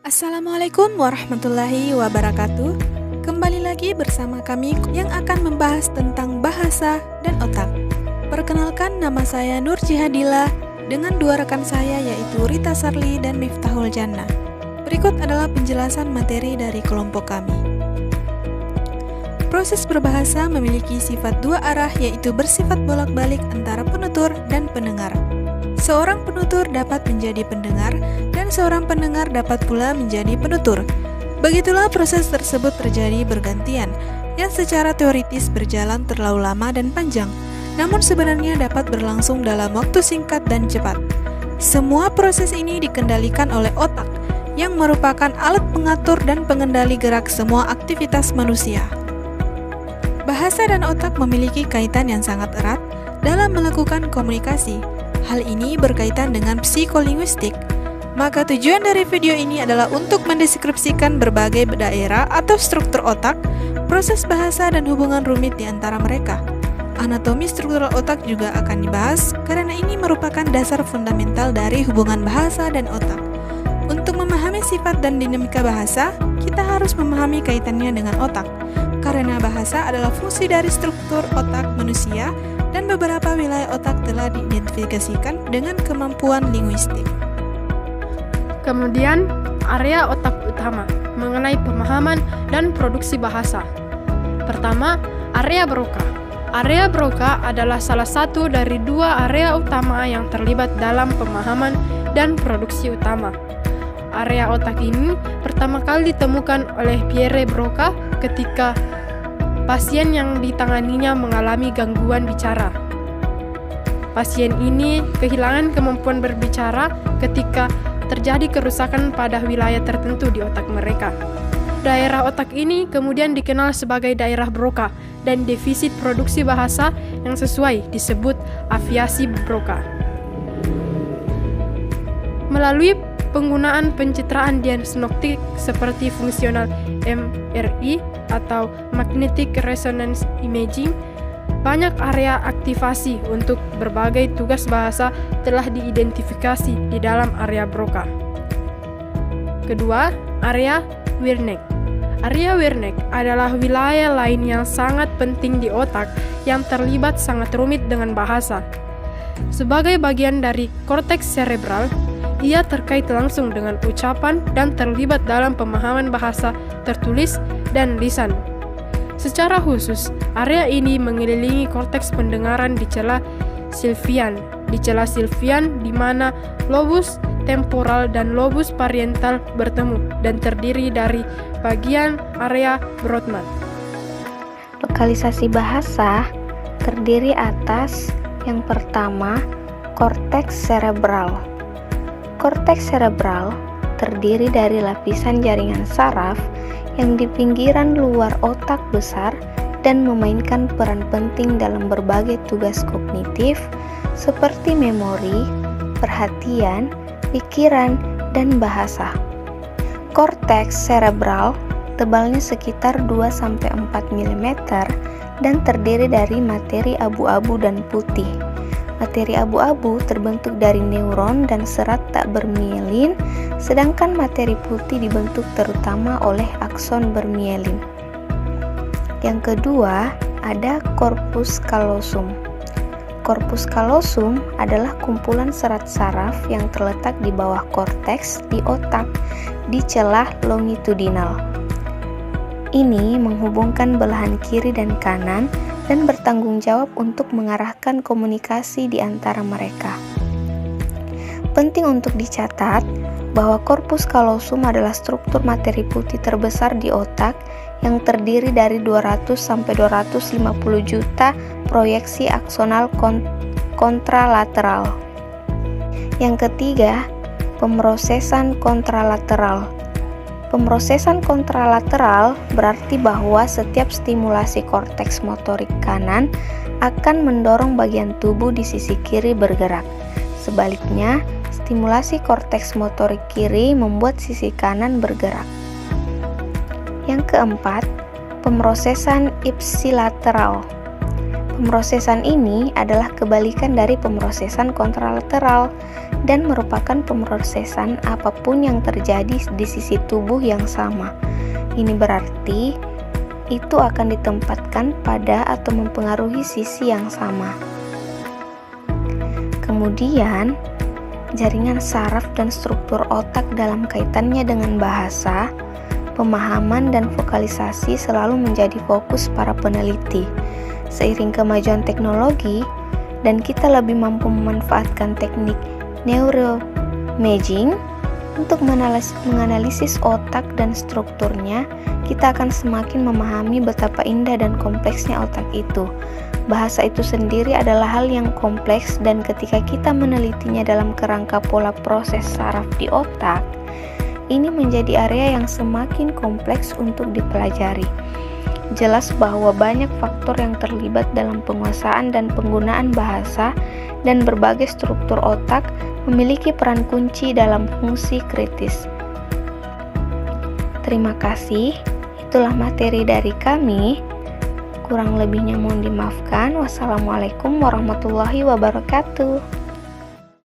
Assalamualaikum warahmatullahi wabarakatuh. Kembali lagi bersama kami yang akan membahas tentang bahasa dan otak. Perkenalkan, nama saya Nur Jihadila dengan dua rekan saya yaitu Rita Sarli dan Miftahul Jannah. Berikut adalah penjelasan materi dari kelompok kami. Proses berbahasa memiliki sifat dua arah, yaitu bersifat bolak-balik antara penutur dan pendengar. Seorang penutur dapat menjadi pendengar, dan seorang pendengar dapat pula menjadi penutur. Begitulah proses tersebut terjadi bergantian, yang secara teoritis berjalan terlalu lama dan panjang, namun sebenarnya dapat berlangsung dalam waktu singkat dan cepat. Semua proses ini dikendalikan oleh otak, yang merupakan alat pengatur dan pengendali gerak semua aktivitas manusia. Bahasa dan otak memiliki kaitan yang sangat erat dalam melakukan komunikasi. Hal ini berkaitan dengan psikolinguistik. Maka tujuan dari video ini adalah untuk mendeskripsikan berbagai daerah atau struktur otak, proses bahasa dan hubungan rumit di antara mereka. Anatomi struktural otak juga akan dibahas karena ini merupakan dasar fundamental dari hubungan bahasa dan otak. Untuk memahami sifat dan dinamika bahasa, kita harus memahami kaitannya dengan otak. Karena bahasa adalah fungsi dari struktur otak manusia, dan beberapa wilayah otak telah diidentifikasikan dengan kemampuan linguistik. Kemudian, area otak utama mengenai pemahaman dan produksi bahasa. Pertama, area Broca. Area Broca adalah salah satu dari dua area utama yang terlibat dalam pemahaman dan produksi utama. Area otak ini pertama kali ditemukan oleh Pierre Broca ketika pasien yang ditanganinya mengalami gangguan bicara. Pasien ini kehilangan kemampuan berbicara ketika terjadi kerusakan pada wilayah tertentu di otak mereka. Daerah otak ini kemudian dikenal sebagai daerah Broca, dan defisit produksi bahasa yang sesuai disebut afiasi Broca. Melalui penggunaan pencitraan diagnostik seperti fungsional MRI atau Magnetic Resonance Imaging, banyak area aktivasi untuk berbagai tugas bahasa telah diidentifikasi di dalam area Broca. Kedua, area Wernicke. Area Wernicke adalah wilayah lain yang sangat penting di otak yang terlibat sangat rumit dengan bahasa. Sebagai bagian dari korteks cerebral, ia terkait langsung dengan ucapan dan terlibat dalam pemahaman bahasa tertulis dan lisan. Secara khusus, area ini mengelilingi korteks pendengaran di celah Sylvian. Di celah Sylvian di mana lobus temporal dan lobus parietal bertemu dan terdiri dari bagian area Brodmann. Lokalisasi bahasa terdiri atas yang pertama, korteks cerebral. Korteks cerebral terdiri dari lapisan jaringan saraf yang di pinggiran luar otak besar dan memainkan peran penting dalam berbagai tugas kognitif seperti memori, perhatian, pikiran, dan bahasa. Korteks cerebral tebalnya sekitar 2-4 mm dan terdiri dari materi abu-abu dan putih. Materi abu-abu terbentuk dari neuron dan serat tak bermielin, sedangkan materi putih dibentuk terutama oleh akson bermielin. Yang kedua, ada corpus callosum. Corpus callosum adalah kumpulan serat saraf yang terletak di bawah korteks di otak di celah longitudinal. Ini menghubungkan belahan kiri dan kanan dan bertanggung jawab untuk mengarahkan komunikasi di antara mereka. Penting untuk dicatat bahwa korpus callosum adalah struktur materi putih terbesar di otak yang terdiri dari 200-250 juta proyeksi aksonal kontralateral. Yang ketiga, pemrosesan kontralateral. Pemrosesan kontralateral berarti bahwa setiap stimulasi korteks motorik kanan akan mendorong bagian tubuh di sisi kiri bergerak. Sebaliknya, stimulasi korteks motorik kiri membuat sisi kanan bergerak. Yang keempat, pemrosesan ipsilateral. Pemrosesan ini adalah kebalikan dari pemrosesan kontralateral dan merupakan pemrosesan apapun yang terjadi di sisi tubuh yang sama. Ini berarti itu akan ditempatkan pada atau mempengaruhi sisi yang sama. Kemudian, jaringan saraf dan struktur otak dalam kaitannya dengan bahasa, pemahaman, dan vokalisasi selalu menjadi fokus para peneliti. Seiring kemajuan teknologi dan kita lebih mampu memanfaatkan teknik neuroimaging untuk menganalisis otak dan strukturnya, kita akan semakin memahami betapa indah dan kompleksnya otak itu. Bahasa itu sendiri adalah hal yang kompleks, dan ketika kita menelitinya dalam kerangka pola proses saraf di otak, ini menjadi area yang semakin kompleks untuk dipelajari. Jelas bahwa banyak faktor yang terlibat dalam penguasaan dan penggunaan bahasa, dan berbagai struktur otak memiliki peran kunci dalam fungsi kritis. Terima kasih, itulah materi dari kami. Kurang lebihnya mohon dimaafkan. Wassalamualaikum warahmatullahi wabarakatuh.